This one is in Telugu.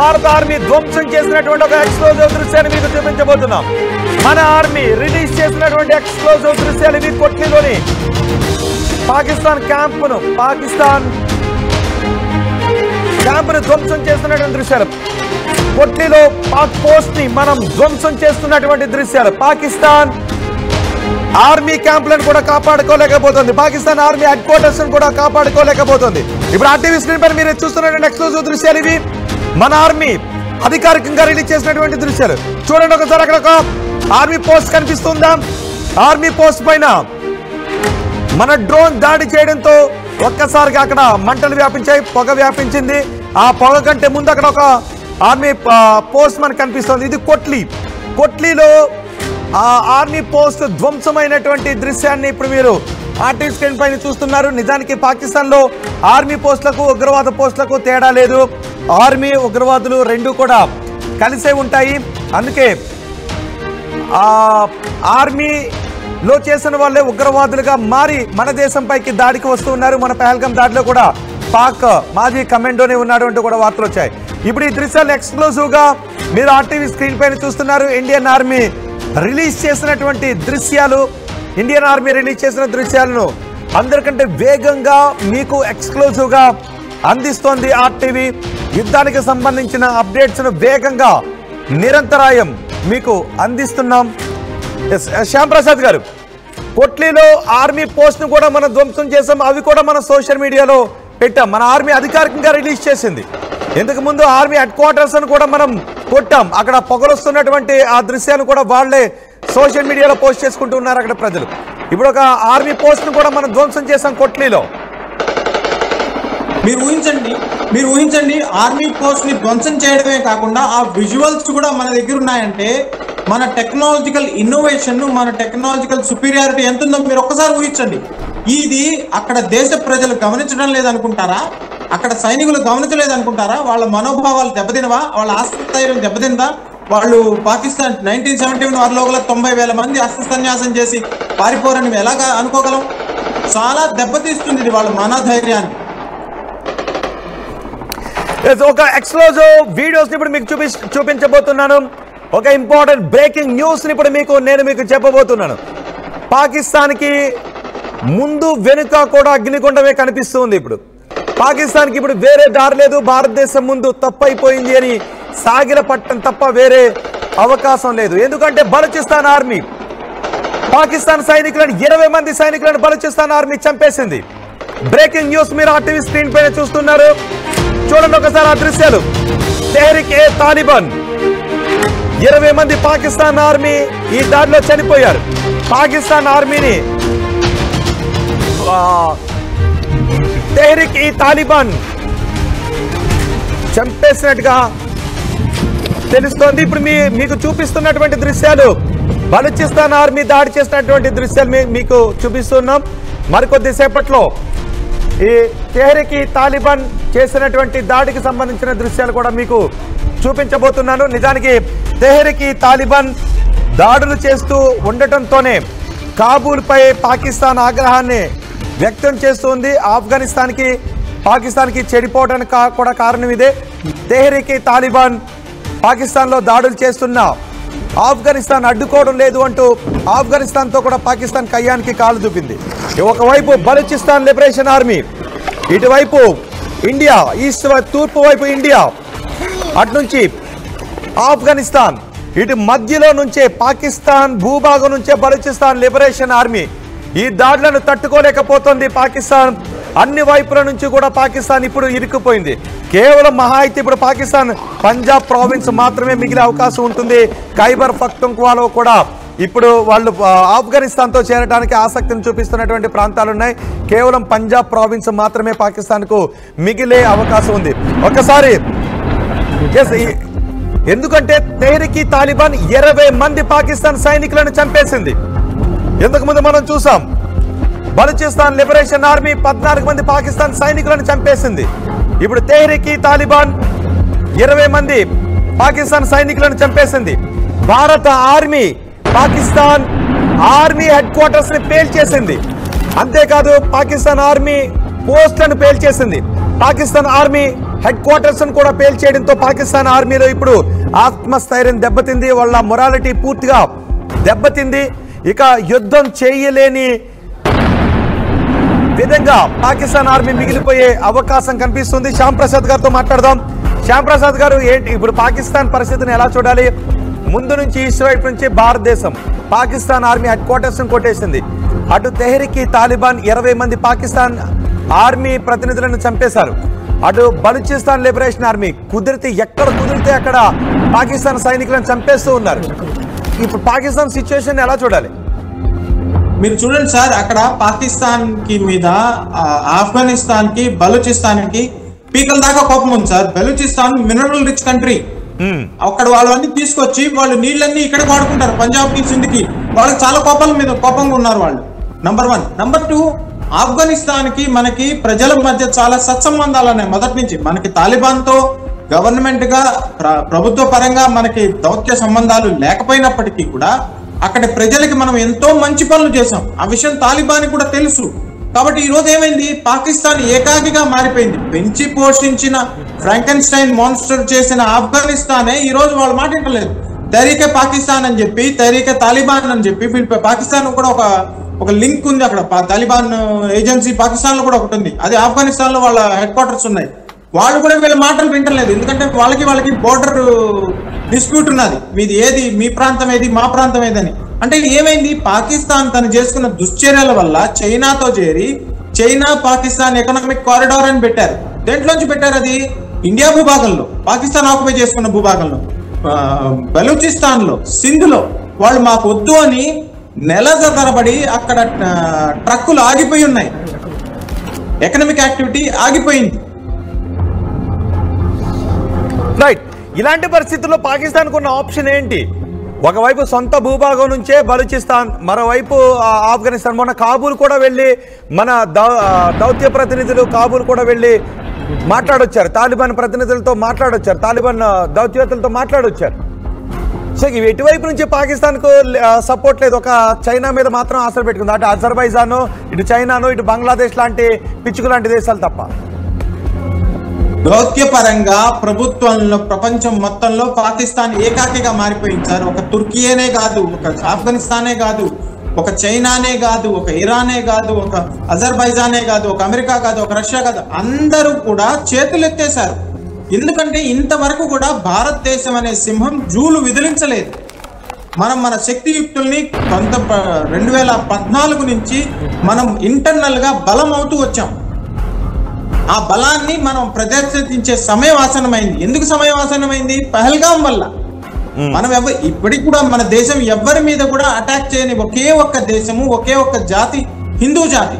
భారత ఆర్మీ ధ్వంసం చేసినటువంటి ఒక ఎక్స్ప్లోజివ్ దృశ్యాన్ని మీకు చూపించబోతున్నాం. మన ఆర్మీ రిలీజ్ చేసినటువంటి ఎక్స్ప్లోజివ్ దృశ్యాలు ఇవి. కొట్లీలోని పాకిస్తాన్ క్యాంపును ధ్వంసం చేస్తున్నటువంటి దృశ్యాలు. కొట్లీలో పాక్ పోస్ట్ ని మనం ధ్వంసం చేస్తున్నటువంటి దృశ్యాలు. పాకిస్తాన్ ఆర్మీ క్యాంపులను కూడా కాపాడుకోలేకపోతుంది. పాకిస్తాన్ ఆర్మీ హెడ్ క్వార్టర్స్ కూడా కాపాడుకోలేకపోతుంది. ఇప్పుడు ఆర్టీవీ స్క్రీన్ పైన మీరు చూస్తున్నటువంటి ఎక్స్క్లూజివ్ దృశ్యాలు ఇవి. మన ఆర్మీ అధికారికంగా రిలీజ్ చేసినటువంటి దృశ్యాలు చూడండి. ఒకసారి అక్కడ ఒక ఆర్మీ పోస్ట్ కనిపిస్తుందా? ఆర్మీ పోస్ట్ పైన మన డ్రోన్ దాడి చేయడంతో ఒక్కసారిగా అక్కడ మంటలు వ్యాపించాయి, పొగ వ్యాపించింది. ఆ పొగ కంటే ముందు అక్కడ ఒక ఆర్మీ పోస్ట్ మనకు కనిపిస్తుంది. ఇది కొట్లీలో ఆ ఆర్మీ పోస్ట్ ధ్వంసమైనటువంటి దృశ్యాన్ని ఇప్పుడు మీరు ఆర్టీవీ స్క్రీన్ పైన చూస్తున్నారు. నిజానికి పాకిస్తాన్ లో ఆర్మీ పోస్టులకు ఉగ్రవాద పోస్టులకు తేడా లేదు. ఆర్మీ ఉగ్రవాదులు రెండు కూడా కలిసే ఉంటాయి. అందుకే ఆర్మీలో చేసిన వాళ్ళే ఉగ్రవాదులుగా మారి మన దేశంపైకి దాడికి వస్తున్నారు. మన పహల్గాం దాడిలో కూడా పాక్ మాజీ కమాండోనే ఉన్నాడు అంటూ కూడా వార్తలు వచ్చాయి. ఇప్పుడు ఈ దృశ్యాలు ఎక్స్క్లూజివ్ గా మీరు ఆర్టీవీ స్క్రీన్ పైన చూస్తున్నారు. ఇండియన్ ఆర్మీ రిలీజ్ చేసిన దృశ్యాలను అందరికంటే వేగంగా మీకు ఎక్స్క్లూజివ్ గా అందిస్తోంది ఆర్టీవీ. యుద్ధానికి సంబంధించిన అప్డేట్స్ ను వేగంగా నిరంతరాయం మీకు అందిస్తున్నాం. శ్యామ్ ప్రసాద్ గారు, కొట్లీలో ఆర్మీ పోస్ట్ ను కూడా మనం ధ్వంసం చేసాం. అవి కూడా మన సోషల్ మీడియాలో పెట్టాం. మన ఆర్మీ అధికారికంగా రిలీజ్ చేసింది. ఇంతకు ముందు ఆర్మీ హెడ్ క్వార్టర్స్ అని కూడా మనం కొట్టాం. అక్కడ పొగలొస్తున్నటువంటి ఆ దృశ్యాలు కూడా వాళ్ళే సోషల్ మీడియాలో పోస్ట్ చేసుకుంటూ ఉన్నారు అక్కడ ప్రజలు. ఇప్పుడు ఒక ఆర్మీ పోస్ట్ ను కూడా మనం ధ్వంసం చేసాం కొట్లీలో. మీరు ఊహించండి ఆర్మీ పోస్ట్ ని ధ్వంసం చేయడమే కాకుండా ఆ విజువల్స్ కూడా మన దగ్గర ఉన్నాయంటే మన టెక్నాలజికల్ ఇన్నోవేషన్, మన టెక్నాలజికల్ సుపీరియారిటీ ఎంత ఉందో మీరు ఒక్కసారి ఊహించండి. ఇది అక్కడ దేశ ప్రజలు గమనించడం లేదనుకుంటారా? అక్కడ సైనికులు గమనించలేదనుకుంటారా? వాళ్ళ మనోభావాలు దెబ్బతినవా? వాళ్ళ ఆస్తిస్థైర్యం దెబ్బతిందా? వాళ్ళు పాకిస్తాన్ 1971 వారిలోగల 90,000 మంది అస్త్రసన్యాసం చేసి పారిపోరని ఎలాగా అనుకోగలం? చాలా దెబ్బతీస్తుంది ఇది వాళ్ళ మనోధైర్యాన్ని. ఒక ఎక్స్క్లూజివ్ వీడియోస్ ఇప్పుడు మీకు చూపించబోతున్నాను. ఒక ఇంపార్టెంట్ బ్రేకింగ్ న్యూస్ ఇప్పుడు నేను మీకు చెప్పబోతున్నాను. పాకిస్తాన్ కి ముందు వెనుక కూడా అగ్నిగుండమే కనిపిస్తుంది. ఇప్పుడు పాకిస్తాన్ కి ఇప్పుడు వేరే దారి లేదు. భారతదేశం ముందు తప్పైపోయింది అని సాగిల పట్టం తప్ప వేరే అవకాశం లేదు. ఎందుకంటే బలూచిస్తాన్ ఆర్మీ పాకిస్తాన్ సైనికులను 20 మంది సైనికులను బలూచిస్తాన్ ఆర్మీ చంపేసింది. బ్రేకింగ్ న్యూస్ మీరు ఆర్టీవీ స్క్రీన్ పైన చూస్తున్నారు. చూడండి ఒకసారి ఆ దృశ్యాలు. తెహ్రీక్-ఏ-తాలిబాన్ 20 మంది పాకిస్తాన్ ఆర్మీ ఈ దాడిలో చనిపోయారు. పాకిస్తాన్ ఆర్మీని తెహ్రీక్-ఈ-తాలిబాన్ చంపేసినట్టుగా తెలుస్తోంది. ఇప్పుడు మీకు చూపిస్తున్నటువంటి దృశ్యాలు బలూచిస్తాన్ ఆర్మీ దాడి చేసినటువంటి దృశ్యాలు మీకు చూపిస్తున్నాం. మరికొద్ది సేపట్లో ఈ తెహ్రీక్-ఈ-తాలిబాన్ చేసినటువంటి దాడికి సంబంధించిన దృశ్యాలు కూడా మీకు చూపించబోతున్నాను. నిజానికి తెహ్రీక్-ఈ-తాలిబాన్ దాడులు చేస్తూ ఉండటంతోనే కాబూల్పై పాకిస్తాన్ ఆగ్రహాన్ని వ్యక్తం చేస్తుంది. ఆఫ్ఘనిస్తాన్కి పాకిస్తాన్కి చెడిపోవడానికి కూడా కారణం ఇదే. తెహ్రీక్-ఈ-తాలిబాన్ పాకిస్తాన్లో దాడులు చేస్తున్న ఆఫ్ఘనిస్తాన్ అడ్డుకోవడం లేదు అంటూ ఆఫ్ఘనిస్తాన్తో కూడా పాకిస్తాన్ కయ్యానికి కాలు చూపింది. ఒకవైపు బలూచిస్తాన్ లిబరేషన్ ఆర్మీ, ఇటువైపు ఇండియా, ఈస్ట్ తూర్పు వైపు ఇండియా, అటునుంచి ఆఫ్ఘనిస్తాన్, ఇటు మధ్యలో నుంచే పాకిస్తాన్ భూభాగం నుంచే బలూచిస్తాన్ లిబరేషన్ ఆర్మీ ఈ దాడులను తట్టుకోలేకపోతుంది. పాకిస్తాన్ అన్ని వైపుల నుంచి కూడా పాకిస్తాన్ ఇప్పుడు ఇరుక్కుపోయింది. కేవలం మహా అయితే ఇప్పుడు పాకిస్తాన్ పంజాబ్ ప్రావిన్స్ మాత్రమే మిగిలే అవకాశం ఉంటుంది. ఖైబర్ పఖ్తూన్ఖ్వాలో కూడా ఇప్పుడు వాళ్ళు ఆఫ్ఘనిస్తాన్తో చేరడానికి ఆసక్తిని చూపిస్తున్నటువంటి ప్రాంతాలు ఉన్నాయి. కేవలం పంజాబ్ ప్రావిన్స్ మాత్రమే పాకిస్తాన్కు మిగిలే అవకాశం ఉంది. ఒక్కసారి ఎందుకంటే తెహ్రీక్-ఈ-తాలిబాన్ 20 మంది పాకిస్తాన్ సైనికులను చంపేసింది. ఇంతకు ముందు మనం చూసాం బలూచిస్తాన్ లిబరేషన్ ఆర్మీ 14 మంది పాకిస్తాన్ సైనికులను చంపేసింది. ఇప్పుడు తెహ్రీక్-ఈ-తాలిబాన్ 20 మంది పాకిస్తాన్ సైనికులను చంపేసింది. భారత army Pakistan army head quarters ని పేల్చేసింది. అంతేకాదు పాకిస్తాన్ ఆర్మీ పోస్టులను పేల్చేసింది. పాకిస్తాన్ ఆర్మీ హెడ్ క్వార్టర్స్ కూడా పేల్చేయడంతో పాకిస్తాన్ ఆర్మీలో ఇప్పుడు ఆత్మస్థైర్యం దెబ్బతింది, వాళ్ళ మొరాలిటీ పూర్తిగా దెబ్బతింది. ఇక యుద్ధం చేయలేని విధంగా పాకిస్తాన్ ఆర్మీ మిగిలిపోయే అవకాశం కనిపిస్తుంది. శ్యామ్ ప్రసాద్ గారితో మాట్లాడదాం. శ్యామ్ ప్రసాద్ గారు, ఏంటి ఇప్పుడు పాకిస్తాన్ పరిస్థితిని ఎలా చూడాలి? ముందు నుంచి ఈస్ట్ వైపు నుంచి భారతదేశం పాకిస్తాన్ ఆర్మీ హెడ్ క్వార్టర్స్ కొట్టేసింది. అటు తెహ్రీక్ తాలిబాన్ 20 మంది పాకిస్తాన్ ఆర్మీ ప్రతినిధులను చంపేశారు. అటు బలూచిస్తాన్ లిబరేషన్ ఆర్మీ ఎక్కడ కుదిరితే అక్కడ పాకిస్తాన్ సైనికులను చంపేస్తూ ఉన్నారు. ఇప్పుడు పాకిస్తాన్ సిచ్యువేషన్ ఎలా చూడాలి? మీరు చూడండి సార్, అక్కడ పాకిస్తాన్ కి మీద ఆఫ్ఘనిస్తాన్ కి బలూచిస్తాన్ కి పీకల దాకా కోపం ఉంది sir. Balochistan mineral rich country. అక్కడ వాళ్ళు అన్ని తీసుకొచ్చి వాళ్ళు నీళ్ళన్నీ ఇక్కడ వాడుకుంటారు, పంజాబ్ కి సింధుకి. వాళ్ళకి చాలా కోపంగా ఉన్నారు వాళ్ళు. నంబర్ 1. నంబర్ 2, ఆఫ్ఘనిస్తాన్ కి మనకి ప్రజల మధ్య చాలా సత్సంబంధాలు ఉన్నాయి మొదటి నుంచి. మనకి తాలిబాన్ తో గవర్నమెంట్ గా ప్రభుత్వ పరంగా మనకి దౌత్య సంబంధాలు లేకపోయినప్పటికీ కూడా అక్కడ ప్రజలకి మనం ఎంతో మంచి పనులు చేసాం. ఆ విషయం తాలిబాన్ కూడా తెలుసు. కాబట్టి ఈ రోజు ఏమైంది, పాకిస్తాన్ ఏకాకిగా మారిపోయింది. పెంచి పోషించిన ఫ్రాంకెన్స్టైన్ మాన్స్టర్ చేసిన ఆఫ్ఘనిస్తానే ఈ రోజు వాళ్ళు మాట్లాడలేదు. తహరీకే పాకిస్తాన్ అని చెప్పి, తహరీకే తాలిబాన్ అని చెప్పి, పాకిస్తాన్ కూడా ఒక లింక్ ఉంది అక్కడ. తాలిబాన్ ఏజెన్సీ పాకిస్తాన్ లో కూడా ఒకటి ఉంది. అది ఆఫ్ఘనిస్తాన్ లో వాళ్ళ హెడ్ క్వార్టర్స్ ఉన్నాయి. వాళ్ళు కూడా వీళ్ళ మాటలు వింటలేదు. ఎందుకంటే వాళ్ళకి బోర్డర్ డిస్ప్యూట్ ఉన్నది. మీది ఏది, మీ ప్రాంతం ఏది, మా ప్రాంతం ఏదని. అంటే ఏమైంది, పాకిస్తాన్ తను చేసుకున్న దుశ్చర్యల వల్ల చైనాతో చేరి చైనా పాకిస్తాన్ ఎకనామిక్ కారిడార్ అని పెట్టారు. దేంట్లోంచి పెట్టారు? అది ఇండియా భూభాగంలో, పాకిస్తాన్ ఆక్యుపై చేసుకున్న భూభాగంలో, బలూచిస్తాన్ లో, సింధులో వాళ్ళు మాకు వద్దు అని నెలల తరబడి అక్కడ ట్రక్కులు ఆగిపోయి ఉన్నాయి. ఎకనామిక్ యాక్టివిటీ ఆగిపోయింది. రైట్. ఇలాంటి పరిస్థితుల్లో పాకిస్తాన్ ఉన్న ఆప్షన్ ఏంటి? ఒకవైపు సొంత భూభాగం నుంచే బలూచిస్తాన్, మరోవైపు ఆఫ్ఘనిస్తాన్. మొన్న కాబూల్ కూడా వెళ్ళి మన దౌత్య ప్రతినిధులు కాబూల్ కూడా వెళ్ళి మాట్లాడొచ్చారు, తాలిబాన్ ప్రతినిధులతో మాట్లాడొచ్చారు, తాలిబాన్ దౌత్యవేత్తలతో మాట్లాడొచ్చారు. సో ఇవి ఎటువైపు నుంచి పాకిస్తాన్కు సపోర్ట్ లేదు. ఒక చైనా మీద మాత్రం ఆశలు పెట్టుకుంది. అటు అజర్బైజాను, ఇటు చైనాను, ఇటు బంగ్లాదేశ్ లాంటి పిచ్చుకు లాంటి దేశాలు తప్ప. దౌత్యపరంగా ప్రభుత్వంలో ప్రపంచం మొత్తంలో పాకిస్తాన్ ఏకాకిగా మారిపోయింది సార్. ఒక తుర్కీనే కాదు, ఒక ఆఫ్ఘనిస్తానే కాదు, ఒక చైనానే కాదు, ఒక ఇరానే కాదు, ఒక అజర్బైజానే కాదు, ఒక అమెరికా కాదు, ఒక రష్యా కాదు, అందరూ కూడా చేతులు ఎత్తేశారు. ఎందుకంటే ఇంతవరకు కూడా భారతదేశం అనే సింహం జూలు విదిలించలేదు. మన శక్తియుక్తుల్ని 2014 నుంచి మనం ఇంటర్నల్ గా బలం అవుతూ వచ్చాం. ఆ బలాన్ని మనం ప్రదర్శించే సమయం ఆసన్నమైంది. ఎందుకు సమయం ఆసన్నమైంది? పహల్గాం వల్ల. మనం ఇప్పటికి కూడా మన దేశం ఎవరి మీద కూడా అటాక్ చేయని ఒకే ఒక్క దేశము, ఒకే ఒక్క జాతి, హిందూ జాతి.